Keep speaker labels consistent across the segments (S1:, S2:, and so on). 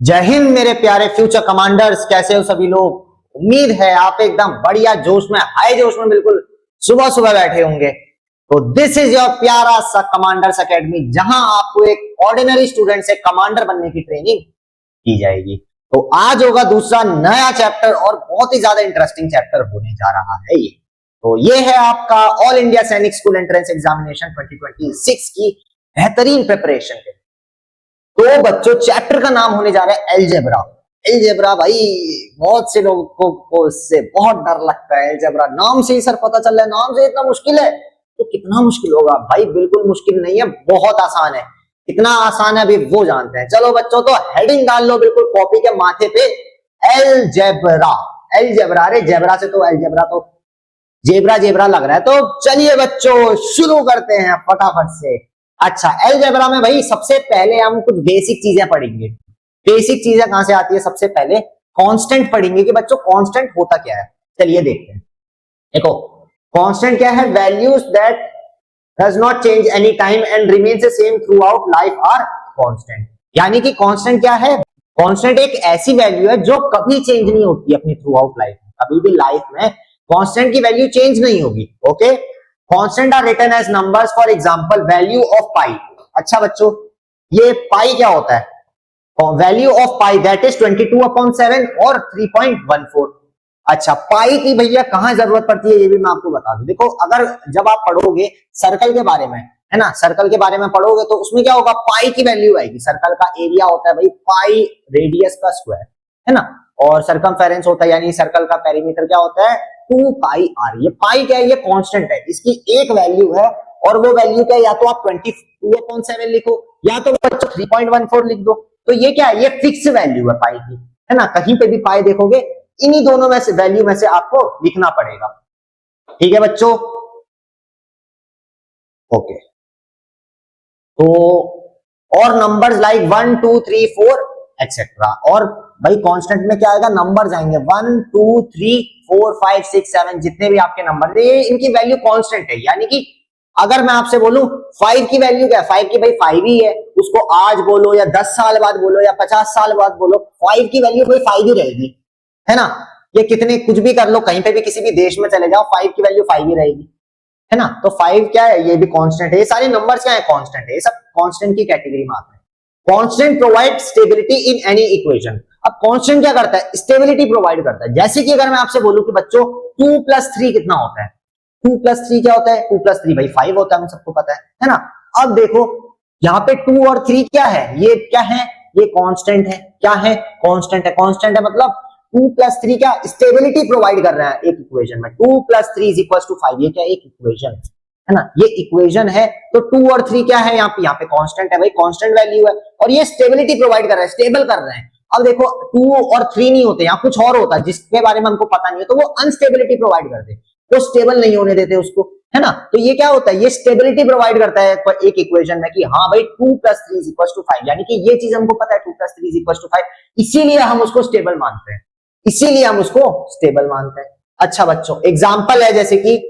S1: जय हिंद मेरे प्यारे फ्यूचर कमांडर्स, कैसे हो सभी लोग। उम्मीद है आप एकदम बढ़िया जोश में, हाई जोश में बिल्कुल सुबह सुबह बैठे होंगे। तो दिस इज योर प्यारा सा कमांडर्स एकेडमी, जहां आपको एक ऑर्डिनरी स्टूडेंट से कमांडर बनने की ट्रेनिंग की जाएगी। तो आज होगा दूसरा नया चैप्टर और बहुत ही ज्यादा इंटरेस्टिंग चैप्टर होने जा रहा है ये। तो ये है आपका ऑल इंडिया सैनिक स्कूल एंट्रेंस एग्जामिनेशन 2026 की बेहतरीन प्रिपरेशन के। तो बच्चों चैप्टर का नाम होने जा रहा है अलजेब्रा। अलजेब्रा भाई बहुत से लोगों को इससे बहुत डर लगता है। अलजेब्रा नाम से ही सर पता चल रहा है, नाम से इतना मुश्किल है तो कितना मुश्किल होगा भाई। बिल्कुल मुश्किल नहीं है, बहुत आसान है। कितना आसान है अभी वो जानते हैं। चलो बच्चों तो हेडिंग डाल लो बिल्कुल कॉपी के माथे पे, अलजेब्रा। अलजेब्रा, अरे जेब्रा से तो अलजेब्रा तो जेब्रा जेब्रा लग रहा है। तो चलिए बच्चों शुरू करते हैं फटाफट से। अच्छा, अलजेब्रा में भाई सबसे पहले हम कुछ बेसिक चीजें पढ़ेंगे। बेसिक चीजें कहां से आती है? सबसे पहले कांस्टेंट पढ़ेंगे कि बच्चों कांस्टेंट होता क्या है। चलिए देखते हैं। देखो कांस्टेंट क्या है? Values that does not change any time and remains the same throughout life are constant. यानी कि कांस्टेंट क्या है? कांस्टेंट एक ऐसी वैल्यू है जो कभी चेंज नहीं होती अपनी थ्रू आउट लाइफ में। कभी भी लाइफ में कांस्टेंट की वैल्यू चेंज नहीं होगी। Okay, constant are written as numbers, for example value of pi. अच्छा बच्चों, ये पाई क्या होता है? Value of pi that is 22/7 और 3.14। अच्छा, पाई की भैया कहां जरूरत पड़ती है ये भी मैं आपको बता दूं। देखो अगर जब आप पढ़ोगे सर्कल के बारे में, है ना, सर्कल के बारे में पढ़ोगे तो उसमें क्या होगा? पाई की वैल्यू आएगी। सर्कल का एरिया होता है भाई पाई रेडियस का स्क्वायर, है ना, और सरकमफेरेंस होता है यानी सर्कल का पेरीमीटर क्या होता है? 2 पाई आर। ये पाई क्या है? ये कांस्टेंट है, इसकी एक वैल्यू है और वो वैल्यू क्या है? या तो आप 22/7 लिखो या तो 3.14 लिख दो। तो ये क्या है? ये फिक्स वैल्यू है पाई की, है ना। कहीं पे भी पाई देखोगे इन्हीं दोनों में से वैल्यू में से आपको लिखना पड़ेगा। ठीक है बच्चों, ओके। तो और नंबर्स लाइक 1 2 3 4 एक्सेट्रा। और भाई कांस्टेंट में क्या आएगा? नंबर्स आएंगे 1 2 3 4 5 6 7, जितने भी आपके नंबर, ये इनकी वैल्यू कांस्टेंट है। यानी कि अगर मैं आपसे बोलूं 5 की वैल्यू क्या है? 5 की भाई 5 ही है। उसको आज बोलो या 10 साल बाद बोलो या 50 साल बाद बोलो, 5 की वैल्यू भाई 5 ही रहेगी, है ना। ये कितने कुछ भी कर लो, कहीं पे भी किसी भी देश में चले जाओ, 5 की वैल्यू 5 ही रहेगी, है ना। तो 5 क्या है? ये भी कांस्टेंट है। ये सारे नंबर्स क्या है? कांस्टेंट है। ये सब कांस्टेंट की कैटेगरी में आते हैं। Constant provide stability in any equation. अब कांस्टेंट क्या करता है? स्टेबिलिटी प्रोवाइड करता है। जैसे कि अगर मैं आपसे बोलूं कि बच्चों 2 + 3 कितना होता है? 2 + 3 क्या होता है? 2 + 3 भाई 5 होता है, हम सबको पता है ना। अब देखो यहाँ पे 2 और 3 क्या है? ये क्या है? ये कांस्टेंट है। क्या है? कांस्टेंट है। कांस्टेंट है मतलब 2 + 3 क्या स्टेबिलिटी प्रोवाइड कर रहा है एक इक्वेशन में। 2 + 3 = 5। ये क्या? एक इक्वेशन है ना, ये इक्वेशन है। तो 2 और 3 क्या है? यहाँ पे कांस्टेंट है भाई, कांस्टेंट वैल्यू है और ये स्टेबिलिटी प्रोवाइड कर रहा है, स्टेबल कर रहे हैं। अब देखो 2 और 3 नहीं होते, यहाँ कुछ और होता है जिसके बारे में हमको पता नहीं है, तो वो अनस्टेबिलिटी प्रोवाइड करते हैं, वो स्टेबल नहीं होने देते उसको, है ना। तो ये क्या होता है? ये स्टेबिलिटी प्रोवाइड करता है एक इक्वेशन में कि हाँ भाई 2 + 3 = 5, यानी कि ये चीज हमको पता है 2 + 3 = 5, इसीलिए हम उसको स्टेबल मानते हैं, इसीलिए हम उसको स्टेबल मानते हैं। अच्छा बच्चों, एग्जाम्पल है जैसे कि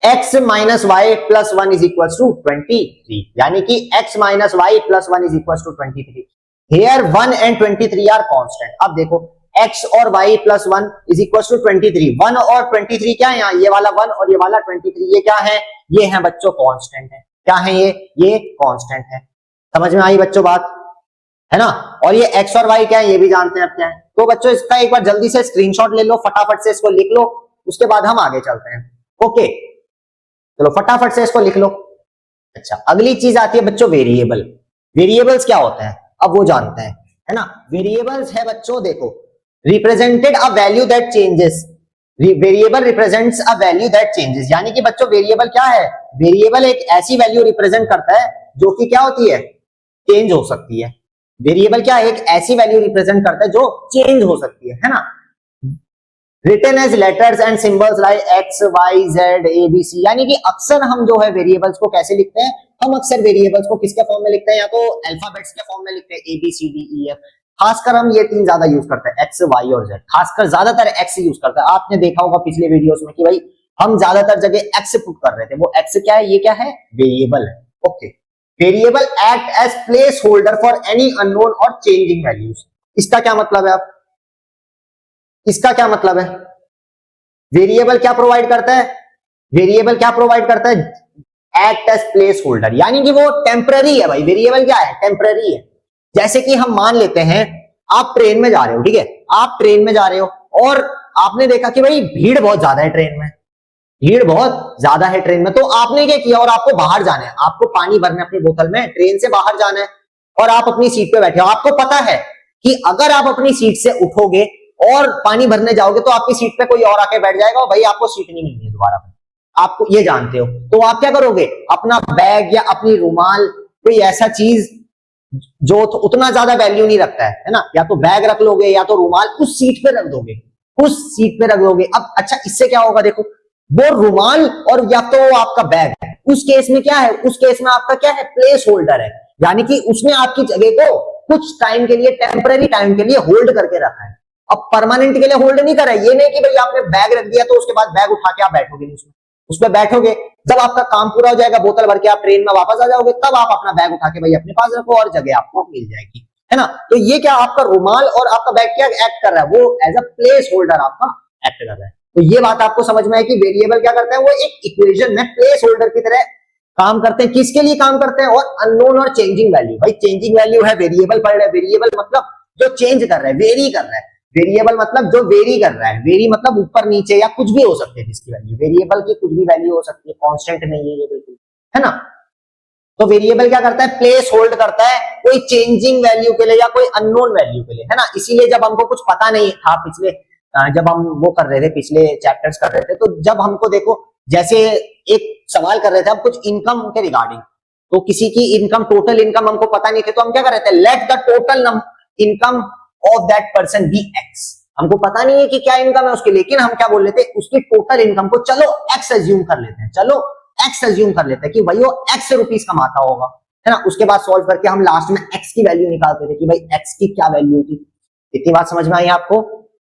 S1: x - y + 1 = 23, यानी कि x - y + 1 = 23। Here 1 and 23 are constant। अब देखो x और y + 1 = 23। 1 और 23 क्या है? यहाँ ये वाला 1 और ये वाला 23, ये क्या है? ये है बच्चों कांस्टेंट है। क्या है ये कांस्टेंट है। समझ में आई बच्चों बात, है ना। और ये x और y क्या है ये भी जानते हैं अब क्या है। तो बच्चों इसका एक बार जल्दी से स्क्रीनशॉट ले लो, फटाफट से इसको लिख लो, उसके बाद हम आगे चलते हैं। ओके चलो फटाफट से इसको लिख लो। अच्छा, अगली चीज आती है बच्चों वेरिएबल। वेरिएबल्स क्या होते हैं अब वो जानते हैं, है ना। वेरिएबल्स है बच्चों, देखो represented a value that changes. Variable represents a value that changes, यानी कि बच्चों वेरिएबल क्या है? वेरिएबल एक ऐसी वैल्यू रिप्रेजेंट करता है जो कि क्या होती है? चेंज हो सकती है। वेरिएबल क्या है? एक ऐसी वैल्यू रिप्रेजेंट करता है जो चेंज हो सकती है ना। Written as letters and symbols like x y z a b c, यानी कि अक्सर हम जो है वेरिएबल्स को कैसे लिखते हैं? हम अक्सर वेरिएबल्स को किसके फॉर्म में लिखते हैं? या तो अल्फाबेट्स के फॉर्म में लिखते हैं, a b c d e f। खासकर हम ये तीन ज्यादा यूज करते हैं, x y और z। खासकर ज्यादातर x यूज करते हैं। आपने देखा होगा पिछले वीडियोस में कि भाई हम ज्यादातर जगह x पुट कर रहे थे। वो x क्या है? ये क्या है? वेरिएबल है। Okay, variable act as placeholder for any unknown और चेंजिंग वैल्यूज। इसका क्या मतलब है? आप इसका क्या मतलब है? वेरिएबल क्या प्रोवाइड करता है? वेरिएबल क्या प्रोवाइड करता है? एक्ट एज प्लेस होल्डर, यानी कि वो टेम्पररी है भाई। वेरिएबल क्या है? टेम्पररी है। जैसे कि हम मान लेते हैं आप ट्रेन में जा रहे हो, ठीक है, आप ट्रेन में जा रहे हो और आपने देखा कि भाई भीड़ बहुत ज्यादा है ट्रेन में, भीड़ बहुत ज्यादा है ट्रेन में, तो आपने क्या किया, और आपको बाहर जाना है, आपको पानी भरना है अपनी बोतल में, ट्रेन से बाहर जाना है और आप अपनी सीट पे बैठे हो। आपको पता है कि अगर आप अपनी सीट से उठोगे और पानी भरने जाओगे तो आपकी सीट पे कोई और आके बैठ जाएगा और भाई आपको सीट नहीं मिलनी है दोबारा, आपको ये जानते हो। तो आप क्या करोगे? अपना बैग या अपनी रुमाल, कोई ऐसा चीज जो उतना ज्यादा वैल्यू नहीं रखता है ना, या तो बैग रख लोगे या तो रुमाल उस सीट पे रख दोगे, उस सीट पे रख लोगे। अब अच्छा, इससे क्या होगा? देखो, वो रुमाल और या तो आपका बैग है, उस केस में क्या है? उस केस में आपका क्या है? प्लेस होल्डर है, यानी कि उसने आपकी जगह को कुछ टाइम के लिए, टेम्पररी टाइम के लिए होल्ड करके रखा है। अब परमानेंट के लिए होल्ड नहीं करा है। ये नहीं कि भाई आपने बैग रख दिया तो उसके बाद बैग उठा के आप बैठोगे नहीं उसमें, उसमें बैठोगे, जब आपका काम पूरा हो जाएगा, बोतल भर के आप ट्रेन में वापस आ जाओगे, तब आप अपना बैग उठा के भाई अपने पास रखो और जगह आपको मिल जाएगी, है ना। तो ये क्या, आपका रुमाल और आपका बैग क्या एक्ट कर रहा है? वो एज अ प्लेस होल्डर आपका एक्ट कर रहा है। तो ये बात आपको समझ में है कि वेरिएबल क्या करते हैं? वो एक इक्वेशन में प्लेस होल्डर की तरह काम करते हैं। किसके लिए काम करते हैं? और अननोन और चेंजिंग वैल्यू। भाई चेंजिंग वैल्यू है, वेरिएबल पढ़ रहे हैं, वेरिएबल मतलब जो चेंज कर रहा है, वेरी कर रहा है। वेरिएबल मतलब जो वेरी कर रहा है, वेरी मतलब ऊपर नीचे या कुछ भी हो सकती है जिसकी वैल्यू, वेरिएबल की कुछ भी वैल्यू हो सकती है, कांस्टेंट नहीं है ये बिल्कुल, है ना। तो वेरिएबल क्या करता है? प्लेस होल्ड करता है कोई चेंजिंग वैल्यू के लिए या कोई अननोन वैल्यू के लिए, है ना। इसीलिए जब हमको कुछ पता नहीं था पिछले, जब हम वो कर रहे थे, पिछले चैप्टर्स कर रहे थे, तो जब हमको देखो, जैसे एक सवाल कर रहे थे हम कुछ इनकम के रिगार्डिंग, तो किसी की इनकम, टोटल इनकम हमको पता नहीं थी, तो हम क्या कर रहे थे? Let the total income of that person be x. हमको पता नहीं है कि क्या इनकम है उसकी, लेकिन हम क्या बोल लेते हैं? उसकी टोटल इनकम को चलो एक्स एज्यूम कर लेते हैं, चलो एक्स एज्यूम कर लेते हैं कि भाई वो एक्स रुपीस कमाता होगा, है ना। उसके बाद सॉल्व करके हम लास्ट में एक्स की वैल्यू निकालते थे कि भाई एक्स की क्या वैल्यू थी। इतनी बात समझ में आई आपको,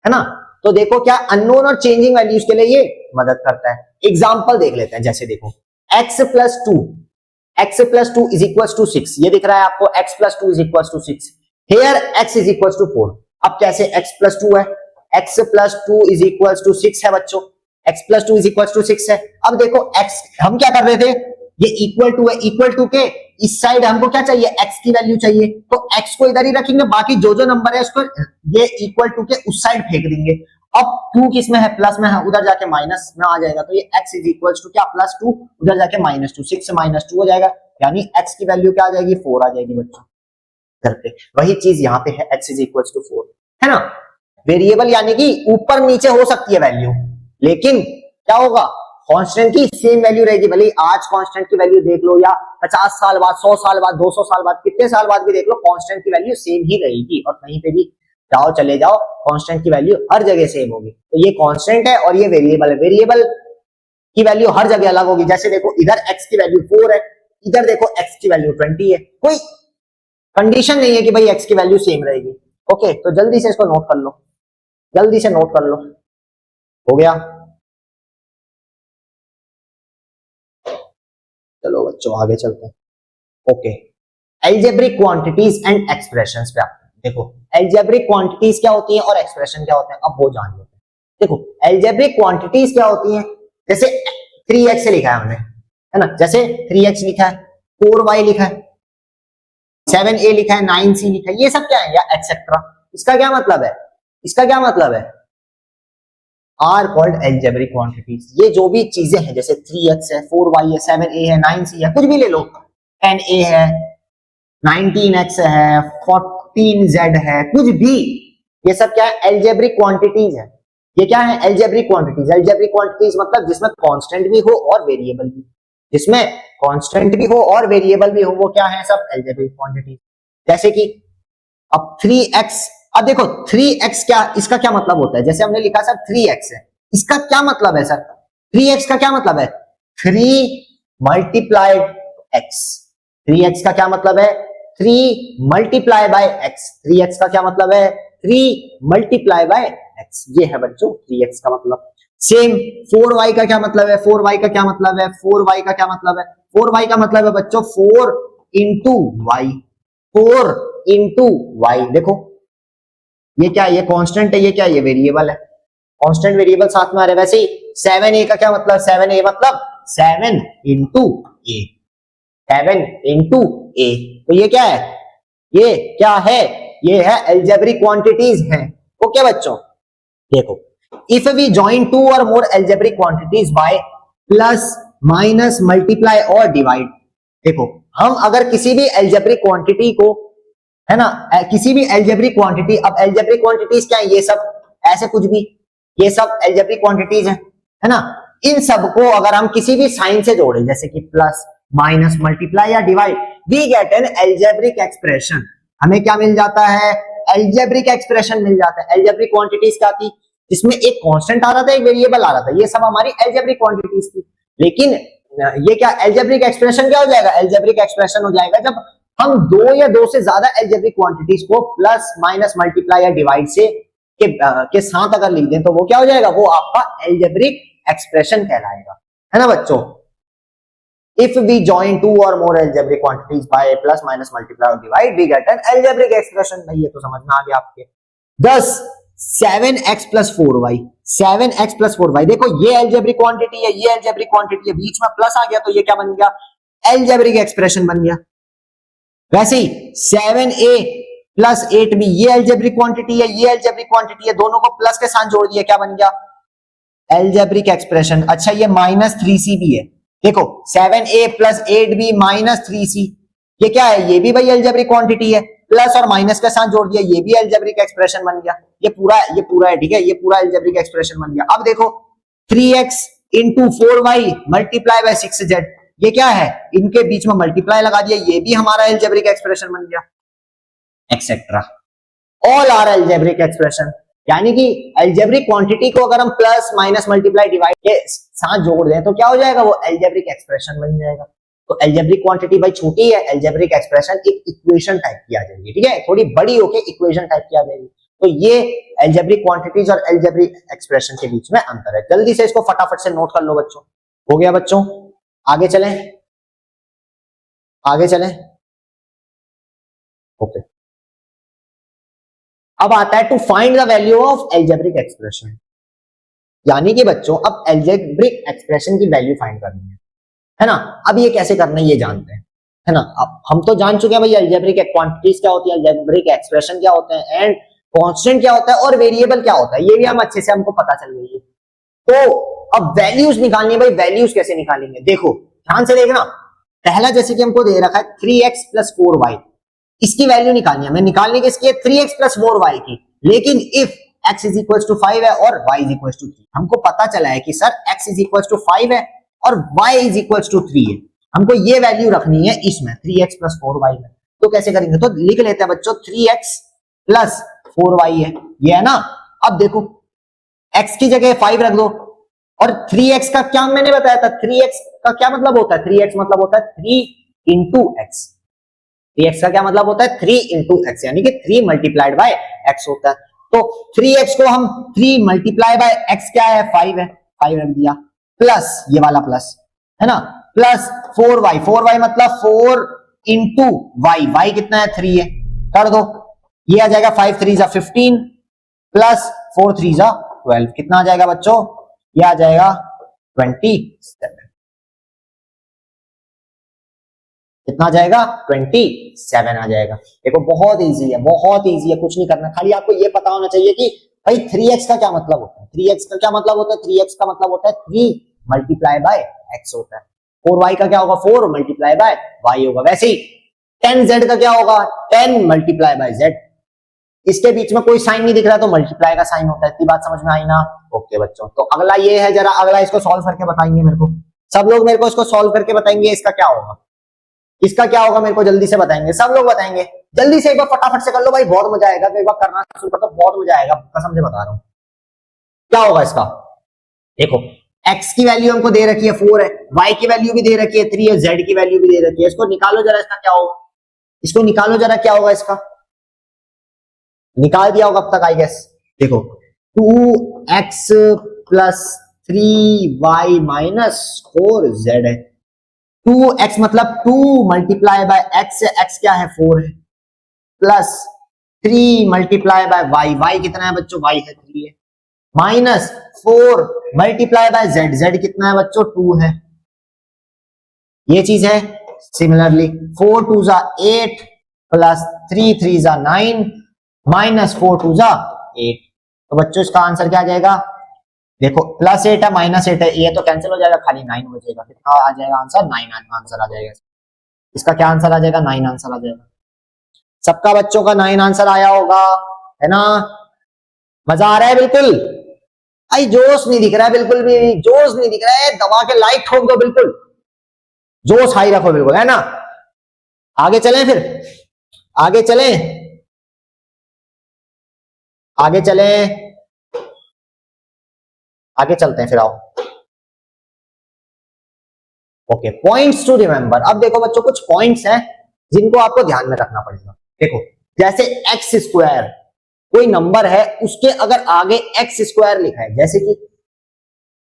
S1: है ना। तो देखो क्या अननोन और चेंजिंग वैल्यूज के लिए ये मदद करता है। एग्जाम्पल देख लेते हैं, जैसे देखो x plus two is equal to 6, ये दिख रहा है आपको, x plus two is equal to 6। Here x is equal to 4। अब कैसे? x प्लस टू है, x plus two is equal to 6 है बच्चों, x plus two is equal to 6 है। अब देखो x, हम क्या कर रहे थे? ये इक्वल टू है, इक्वल टू के इस साइड हमको क्या चाहिए? x की वैल्यू चाहिए, तो x को इधर ही रखेंगे, बाकी जो जो नंबर है उसको ये इक्वल टू के उस साइड फेंक देंगे। अब 2 किस में है? प्लस में है, उधर जाके माइनस में आ जाएगा, तो ये x इज इक्वल टू क्या? प्लस 2, उधर जाके माइनस 2, 6 से माइनस 2 हो जाएगा, यानी x की वैल्यू क्या आ जाएगी? 4 आ जाएगी बच्चों करते। वही चीज यहाँ पे है, x इज इक्वल टू 4, है ना। वेरिएबल यानी कि ऊपर नीचे हो सकती है वैल्यू, लेकिन क्या होगा? कांस्टेंट की सेम वैल्यू रहेगी। भले आज कांस्टेंट की वैल्यू देख लो या 50 साल बाद, 100 साल बाद, 200 साल बाद, कितने साल बाद भी देख लो, कांस्टेंट की वैल्यू सेम ही रहेगी। और कहीं पे भी जाओ, चले जाओ, कांस्टेंट की वैल्यू हर जगह सेम होगी। तो ये कांस्टेंट है और ये वेरिएबल है। वेरिएबल की वैल्यू हर जगह अलग होगी। जैसे देखो इधर x की वैल्यू 4 है, इधर देखो x की वैल्यू 20 है, कोई कंडीशन नहीं है कि भाई x की वैल्यू सेम रहेगी। ओके, तो जल्दी से इसको नोट कर लो, जल्दी से नोट कर लो। हो गया? चलो बच्चों आगे चलते हैं। Okay, algebraic quantities and expressions पे आते हैं। देखो एल्जेब्रिक क्वांटिटीज क्या होती हैं और एक्सप्रेशन क्या होते हैं, अब वो जान लेते हैं। देखो एल्जेब्रिक क्वांटिटीज क्या होती हैं? जैसे 3x से लिखा है हमने, है ना, जैसे 3x लिखा है, 4y लिखा है, 7a लिखा है, 9c लिखा है, ये सब क्या है? या एक्सेट्रा। इसका क्या मतलब है? इसका क्या मतलब है? Are called algebraic quantities. ये जो भी चीजें हैं, जैसे 3x है, 4y है, 7a है, 9c है, कुछ भी ले लो, 10a है, 19x है, 14z है, कुछ भी, ये सब क्या है? एल्जेब्रिक क्वांटिटीज है। ये क्या है? Algebraic quantities. एल्जेब्रिक क्वांटिटीज मतलब जिसमें कांस्टेंट भी हो और वेरिएबल भी, जिसमें कांस्टेंट भी हो और वेरिएबल भी हो, वो क्या है? सब एल्जेब्रिक क्वांटिटीज। जैसे कि अब 3x, अब देखो 3x क्या, इसका क्या मतलब होता है? जैसे हमने लिखा सर 3x है, इसका क्या मतलब है सर? 3x का क्या मतलब है? 3 मल्टीप्लाइड x। 3x का क्या मतलब है? 3 मल्टीप्लाई बाय x। 3x का क्या मतलब है? 3 मल्टीप्लाई बाय x। ये है बच्चों 3x का मतलब। सेम 4y का क्या मतलब है? 4y का क्या मतलब है? 4y का क्या मतलब है? 4y का मतलब है बच्चों 4 इंटू वाई, 4 इंटू वाई। देखो ये क्या है, ये कांस्टेंट है, ये क्या है, ये वेरिएबल है, कांस्टेंट वेरिएबल साथ में आ रहे। वैसे ही 7a का क्या मतलब, 7a मतलब 7 इंटू ए, 7 इंटू ए। तो ये क्या है, ये क्या है, ये है अलजेब्रिक क्वांटिटीज हैं। ओके बच्चों, देखो if we join two or more algebraic quantities by plus minus multiply और डिवाइड। देखो हम अगर किसी भी अलजेब्रिक क्वांटिटी को, है ना, किसी भी अलजेब्रिक क्वांटिटी, अब अलजेब्रिक क्वांटिटीज क्या है, ये सब ऐसे कुछ भी, ये सब अलजेब्रिक क्वांटिटीज है ना, इन सबको अगर हम किसी भी साइन से जोड़े, जैसे कि प्लस माइनस मल्टीप्लाई या divide, we get an algebraic expression. हमें क्या मिल जाता है, अलजेब्रिक एक्सप्रेशन मिल जाता है। अलजेब्रिक क्वांटिटीज क्या थी, जिसमें एक कांस्टेंट आ रहा था, एक वेरिएबल आ रहा था, ये सब हमारी अलजेब्रिक क्वांटिटीज थी। लेकिन ये क्या अलजेब्रिक एक्सप्रेशन क्या हो जाएगा, अलजेब्रिक एक्सप्रेशन हो जाएगा जब हम दो या दो से ज्यादा अलजेब्रिक क्वांटिटीज को प्लस माइनस मल्टीप्लाई या डिवाइड से के साथ अगर लिख दें तो वो क्या हो जाएगा, वो आपका अलजेब्रिक एक्सप्रेशन कहलाएगा, है ना बच्चों। If we join two or more algebraic quantities by plus minus multiply और divide, we get an algebraic expression. भाई ये तो समझ में आ गया आपके। 10 7x plus 4y, 7x plus 4y, देखो ये अलजेब्रिक क्वांटिटी है, ये अलजेब्रिक क्वांटिटी है, बीच में प्लस आ गया तो ये क्या बन गया, अलजेब्रिक एक्सप्रेशन बन गया। वैसे ही 7a प्लस 8b, ये अलजेब्रिक क्वांटिटी है, ये अलजेब्रिक क्वांटिटी है, दोनों को प्लस के साथ जोड़ दिया, क्या बन गया, अलजेब्रिक एक्सप्रेशन। अच्छा ये माइनस 3c भी है, देखो 7a plus 8b minus 3c, ये क्या है, ये भी भाई अलजेब्रिक क्वांटिटी है, प्लस और माइनस के साथ जोड़ दिया, ये भी अलजेब्रिक एक्सप्रेशन बन गया। ये पूरा है, ठीक है, ये पूरा अलजेब्रिक एक्सप्रेशन बन गया। अब देखो 3x into 4y multiply by 6z, ये क्या है, इनके बीच में मल्टीप्लाई लगा दिया, ये भी हमारा अलजेब्रिक एक्सप्रेशन बन गया, etcetera. All are algebraic expression. यानी कि अलजेब्रिक क्वांटिटी को अगर हम प्लस माइनस मल्टीप्लाई डिवाइड के साथ जोड़ दें तो क्या हो जाएगा, वो अलजेब्रिक एक्सप्रेशन बन जाएगा। तो अलजेब्रिक क्वांटिटी भाई छोटी है, अलजेब्रिक एक्सप्रेशन एक इक्वेशन टाइप की आ जाएगी, ठीक है, थोड़ी बड़ी होके इक्वेशन टाइप की आ जाएगी। तो ये अलजेब्रिक क्वांटिटीज और अलजेब्रिक एक्सप्रेशन के बीच में अंतर है। जल्दी से इसको फटाफट से नोट कर लो बच्चों। हो गया बच्चों, आगे चलें, आगे चलें। ओके, अब आता है to find the value of algebraic expression. यानी कि बच्चों अब अलजेब्रिक एक्सप्रेशन की वैल्यू फाइंड करनी है ना। अब ये कैसे करना है ये जानते हैं, है ना। अब हम तो जान चुके हैं भाई अलजेब्रिक क्वांटिटीज क्या होती है, अलजेब्रिक एक्सप्रेशन क्या होते हैं, एंड कांस्टेंट क्या होता है और वेरिएबल क्या होता है, ये भी हम अच्छे से हमको पता चल गई है। तो अब वैल्यूज निकालनी है भाई, वैल्यूज कैसे निकालेंगे, देखो ध्यान से देखना। पहला जैसे कि हमको दे रखा है 3x प्लस 4y, इसकी वैल्यू निकालनी है, हमें निकालने किसकी है, 3x प्लस 4y की। लेकिन if x is equal to 5 है और y इज इक्वल टू 3, हमको पता चला है कि sir x is equal to 5 है और y इज इक्वल टू 3 है, हमको ये वैल्यू रखनी है इसमें 3x प्लस 4y में। तो कैसे करेंगे, तो लिख लेते हैं बच्चों 3x प्लस 4y है, ये है ना। अब देखो x की जगह 5 रख दो, और 3x का क्या मैंने बताया था, 3x का क्या मतलब होता है, 3x मतलब होता है 3 इंटू एक्स। 3x का क्या मतलब होता है, 3 इंटू एक्स, यानी कि 3 मल्टीप्लाइड बाय x होता है। तो 3x को हम 3 मल्टीप्लाई बाय x क्या है, 5 है, 5 रख दिया, प्लस ये वाला प्लस है ना, प्लस 4y, 4y मतलब 4 इंटू वाई, वाई कितना है 3 है, कर दो, ये आ जाएगा 5 3 जा 15 प्लस 4 3 जा 12, कितना आ जाएगा बच्चों, ये आ जाएगा 27, कितना आ जाएगा 27 आ जाएगा। देखो बहुत इजी है, बहुत इजी है, कुछ नहीं करना, खाली आपको ये पता होना चाहिए कि भाई 3x का क्या मतलब होता है, 3x का क्या मतलब होता है, 3x का मतलब होता है 3 मल्टीप्लाई बाय x होता है। 4y का क्या होगा, 4 मल्टीप्लाई बाय y होगा। वैसे ही 10z का क्या होगा, 10 मल्टीप्लाई बाय z। इसके बीच में कोई साइन नहीं दिख रहा तो मल्टीप्लाई का साइन होता है, इतनी बात समझ में आई ना। ओके बच्चों, तो अगला ये है, जरा अगला इसको सॉल्व करके बताएंगे मेरे को, सब लोग मेरे को इसको सॉल्व करके बताएंगे इसका क्या होगा, इसका क्या होगा मेरे को जल्दी से बताएंगे, सब लोग बताएंगे जल्दी से, एक बार फटाफट से कर लो भाई, बहुत मजा आएगा, एक बार करना शुरू कर दो, बहुत मजा आएगा, कसम से बता रहा हूं। क्या होगा इसका, देखो x की वैल्यू हमको दे रखी है 4 है, y की वैल्यू भी दे रखी है 3 है, z की वैल्यू भी दे रखी है, इसको निकालो जरा, इसका क्या होगा, इसको निकालो जरा, क्या होगा इसका, निकाल दिया होगा अब तक आई गेस। देखो 2x plus 3y minus 4z है, 2x मतलब 2 मल्टीप्लाई बाय x, x क्या है 4 है, plus 3 multiply by y, y कितना है बच्चों, y है 3 है, minus 4 multiply by z, z कितना है बच्चों 2 है, ये चीज है। सिमिलरली 4 2 जा 8 प्लस 3 3 जा 9 माइनस 4 2 जा 8। तो बच्चों इसका आंसर क्या आ जाएगा, देखो प्लस 8 है माइनस 8 है, ये तो कैंसिल हो जाएगा, खाली 9 बचेगा, कितना आ जाएगा आंसर 9 आंसर आ जाएगा। इसका क्या आंसर आ जाएगा 9 आंसर आ जाएगा। सबका बच्चों का 9 आंसर आया होगा, है ना, मजा आ रहा है बिल्कुल, आई जोश नहीं दिख रहा है, बिल्कुल भी जोश नहीं दिख रहा है, दबा के लाइक ठोक दो, बिल्कुल जोश हाई रखो बिल्कुल, है ना। आगे चलें फिर, आगे चलें, आगे चलें, आगे चलते हैं फिर, आओ। Okay, points to remember. अब देखो बच्चों कुछ पॉइंट्स हैं जिनको आपको ध्यान में रखना पड़ेगा। देखो जैसे एक्स स्क्वायर, कोई नंबर है उसके अगर आगे एक्स स्क्वायर लिखा है, जैसे कि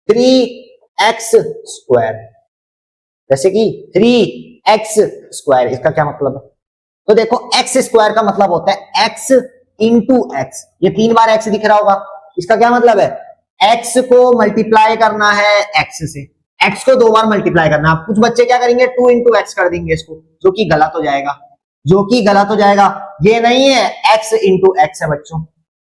S1: 3x स्क्वायर, जैसे कि 3x स्क्वायर, इसका क्या मतलब है, तो देखो एक्स स्क्वायर का मतलब होता है x इंटू एक्स, ये 3 बार x दिख रहा होगा, इसका क्या मतलब है, x को मल्टीप्लाई करना है x से, x को 2 बार मल्टीप्लाई करना है। कुछ बच्चे क्या करेंगे 2 इंटू एक्स कर देंगे इसको, जो कि गलत हो जाएगा, जो कि गलत हो जाएगा, ये नहीं है x इंटू एक्स है बच्चों।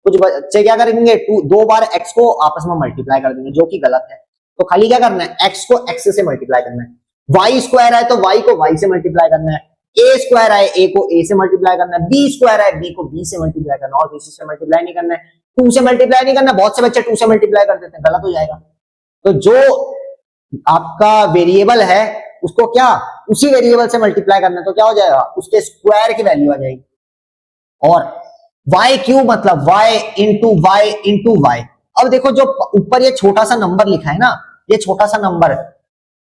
S1: कुछ बच्चे क्या करेंगे 2 बार x को आपस में मल्टीप्लाई कर देंगे, जो कि गलत है। तो खाली क्या करना है, x को x से मल्टीप्लाई करना है, y स्क्वायर है तो y को y से मल्टीप्लाई करना है, a स्क्वायर है a को a से मल्टीप्लाई करना है, b स्क्वायर है b को b से मल्टीप्लाई करना है, और किसी से मल्टीप्लाई नहीं करना है, 2 से मल्टीप्लाई नहीं करना। बहुत से बच्चे 2 से मल्टीप्लाई कर देते हैं, गलत हो जाएगा। तो जो आपका वेरिएबल है उसको क्या उसी वेरिएबल से मल्टीप्लाई करना है, तो क्या हो जाएगा, उसके स्क्वायर की वैल्यू आ जाएगी। और y क्यूब मतलब y into y into y. अब देखो जो ऊपर ये छोटा सा नंबर लिखा है ना, ये छोटा सा नंबर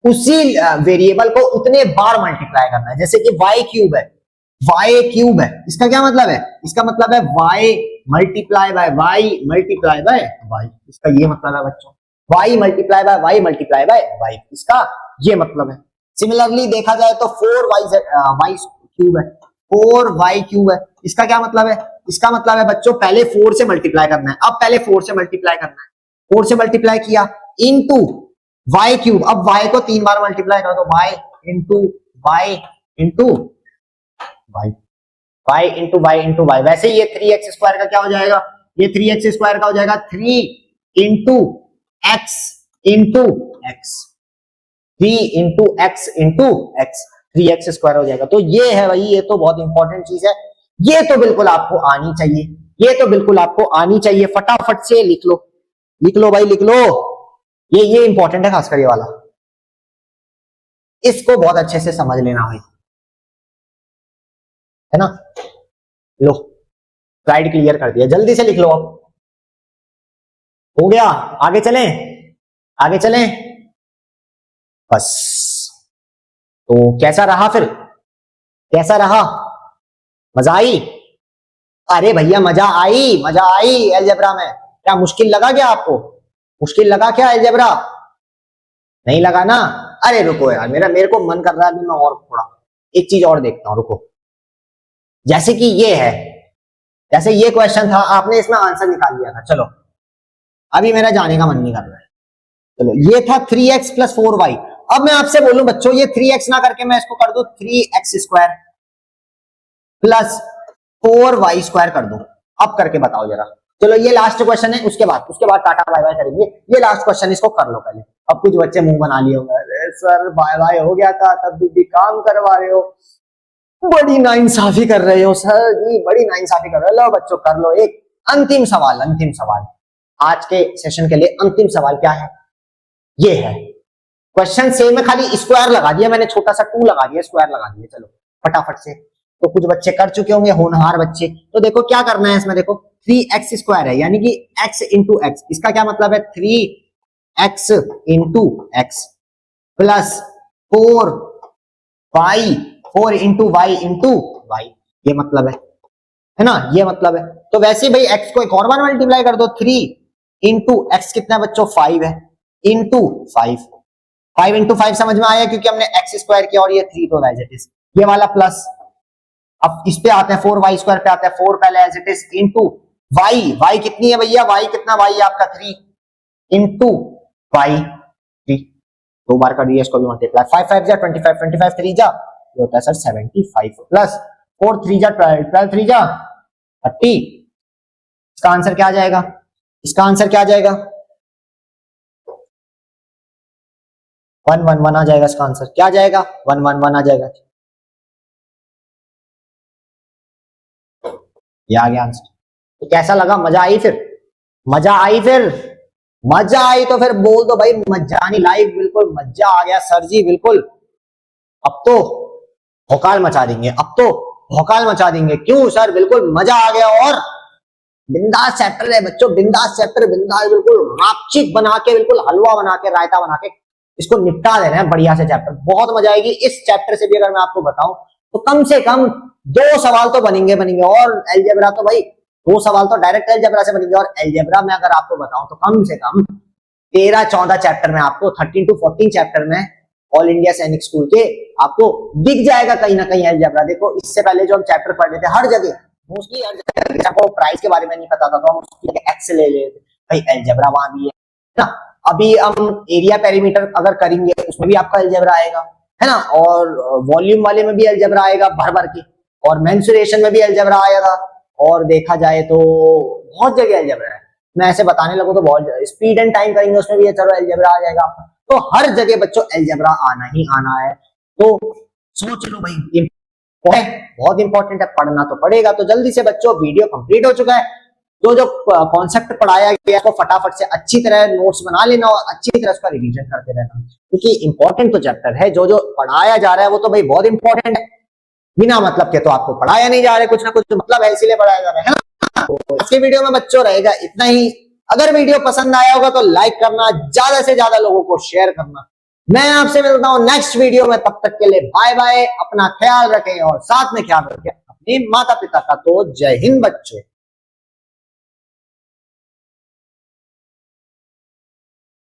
S1: उसी वेरिएबल को उतने बार मल्टीप्लाई करना है, जैसे कि y क्यूब है, y क्यूब है, इसका क्या मतलब है, इसका मतलब है y multiply by y multiply by y, इसका ये मतलब है बच्चों, y multiply by y multiply by y, इसका ये मतलब है। सिमिलरली देखा जाए तो 4y क्यूब है, 4y क्यूब है, इसका क्या मतलब है, इसका मतलब है बच्चों पहले 4 से मल्टीप्लाई करना है, अब पहले 4 से मल्टीप्लाई करना है, 4 से मल्टीप्लाई किया इनटू y क्यूब, अब y को 3 बार मल्टीप्लाई कर दो, y into y into y, y into y into y। वैसे ये 3x स्क्वायर का क्या हो जाएगा, ये 3x स्क्वायर का हो जाएगा 3 into x into x, 3 into x into x, 3x square हो जाएगा। तो ये है भाई, ये तो बहुत इंपॉर्टेंट चीज है, ये तो बिल्कुल आपको आनी चाहिए, ये तो बिल्कुल आपको आनी चाहिए, फटाफट से लिख लो, लिख लो भाई लिख लो, ये इंपॉर्टेंट है खासकर ये वाला, इसको बहुत अच्छे से समझ लेना भाई, है ना। लो स्लाइड क्लियर कर दिया, जल्दी से लिख लो, अब हो गया, आगे चलें, आगे चलें, बस। तो कैसा रहा फिर, कैसा रहा, मजा आई, अरे भैया मजा आई, मजा आई अलजेब्रा में, क्या मुश्किल लगा क्या आपको, मुश्किल लगा क्या अलजेब्रा, नहीं लगा ना, अरे रुको यार, मेरे को मन कर रहा है मैं और थोड़ा एक चीज और देखता हूं, रुको। जैसे कि ये है, जैसे ये क्वेश्चन था, आपने इसमें आंसर निकाल लिया था, चलो अभी मेरा जाने का मन नहीं कर रहा है, चलो ये था 3x प्लस 4y। अब मैं आपसे बोलूं बच्चों, ये 3x ना करके मैं इसको कर दूं 3x square plus 4y square कर दूं, अब करके बताओ जरा। चलो ये लास्ट क्वेश्चन है, उसके बाद टाटा बाय बाय करेंगे, ये लास्ट क्वेश्चन, इसको कर लो पहले। अब कुछ बच्चे मुंह बना लिए होंगे, अरे सर बाय बाय हो गया था, तब भी काम करवा रहे हो, बड़ी नाइंसाफी कर रहे हो सर जी, बड़ी नाइंसाफी कर रहे हो। लो बच्चों कर लो, एक अंतिम सवाल, अंतिम सवाल आज के सेशन के लिए, अंतिम सवाल क्या है, ये है क्वेश्चन सेम है, खाली स्क्वायर लगा दिया मैंने, छोटा सा 2 लगा दिया, स्क्वायर लगा दिया, चलो फटाफट से। तो कुछ बच्चे कर चुके होंगे, होनहार बच्चे। तो देखो क्या करना है इसमें, देखो 3x स्क्वायर है, यानी कि x इंटू एक्स, इसका क्या मतलब है 3x into x plus 4 into y into y, ये मतलब है ना, ये मतलब है। तो वैसे भाई x को एक और बार मल्टीप्लाई कर दो, 3 इंटू एक्स कितना है बच्चों 5 है, इंटू 5 5 इंटू 5 समझ में आया क्योंकि हमने एक्स स्क्वायर किया और ये 3 तो एज इट इज, ये वाला प्लस। अब इस पे आते हैं 4y स्क्वायर पे आते हैं, 4 पहले as it is into y कितनी है भैया, y कितना, y आपका 3 इंटू y 3, 2 बार कर दिया इसको भी मल्टीप्लाई, 5 5 जा 25, 25 3 जा ये होता है सर 75 प्लस 4 3 जा 12, 12 3 जा 30। इसका आंसर क्या आ जाएगा, इसका आंसर क्या आ जाएगा, 1 1 1 आ जाएगा। इसका आंसर क्या आ जाएगा, 1 1 1 आ जाएगा। ये आ गया आंसर। तो कैसा लगा, मजा आई फिर, मजा आई फिर, मजा आई तो फिर बोल दो भाई मजानी लाइव, बिल्कुल मजा आ गया सर जी, बिल्कुल। अब तो भौकाल मचा देंगे, अब तो भौकाल मचा देंगे, क्यों सर, बिल्कुल मजा आ गया। और बिंदास चैप्टर है बच्चों, बिंदास चैप्टर, बिंदास बिल्कुल रापचिक बना के, बिल्कुल हलवा बना के, रायता बना के इसको निपटा देना है बढ़िया से चैप्टर, बहुत मजा आएगी। इस चैप्टर से भी अगर मैं आपको बताऊं तो कम से कम 2 सवाल तो बनेंगे बनेंगे, और अलजेब्रा तो भाई 2 सवाल तो डायरेक्ट अलजेब्रा से बनेंगे, और अलजेब्रा में अगर आपको बताऊं तो कम से कम 13-14 चैप्टर में आपको 13 to 14 चैप्टर में ऑल इंडिया सैनिक स्कूल के आपको दिख जाएगा कहीं ना कहीं अलजेब्रा। देखो इससे पहले जो हम चैप्टर पढ़ रहे थे हर जगह, मोस्टली हर जगह आपको प्राइस के बारे में नहीं पता था तो हम उसकी जगह एक्स ले लेते भाई, अलजेब्रा वहां भी है ना। अभी हम एरिया पेरीमीटर अगर करेंगे उसमें भी आपका अलजेब्रा आएगा, है ना, और वॉल्यूम वाले में भी अलजेब्रा आएगा भर भर के, और मेंसुरेशन में भी अलजेब्रा आएगा, और देखा जाए तो बहुत जगह अलजेब्रा है। मैं ऐसे बताने लगूं तो बहुत, स्पीड एंड टाइम करेंगे उसमें भी चलो अलजेब्रा आ जाएगा आपका। तो हर जगह बच्चों अलजेब्रा आना ही आना है, तो सोच लो भाई, बहुत इंपॉर्टेंट है, पढ़ना तो पड़ेगा। तो जल्दी से बच्चों वीडियो कंप्लीट हो चुका है, तो जो कॉन्सेप्ट पढ़ाया गया है उसको फटाफट से अच्छी तरह नोट्स बना लेना और अच्छी तरह उसका रिवीजन करते रहना, क्योंकि इंपॉर्टेंट तो चैप्टर है, जो जो पढ़ाया जा रहा है वो तो भाई बहुत इंपॉर्टेंट है, बिना मतलब के तो आपको पढ़ाया नहीं जा रहा है, कुछ ना कुछ तो मतलब है, इसीलिए पढ़ाया जा रहा है ना। तो आज के वीडियो में बच्चों रहेगा इतना ही। अगर वीडियो पसंद आया होगा तो लाइक करना, ज्यादा से ज्यादा लोगों को शेयर करना। मैं आपसे मिलता हूं नेक्स्ट वीडियो में, तब तक के लिए बाय बाय, अपना ख्याल रखें और साथ में ख्याल रखें अपने माता पिता का। तो जय हिंद बच्चों।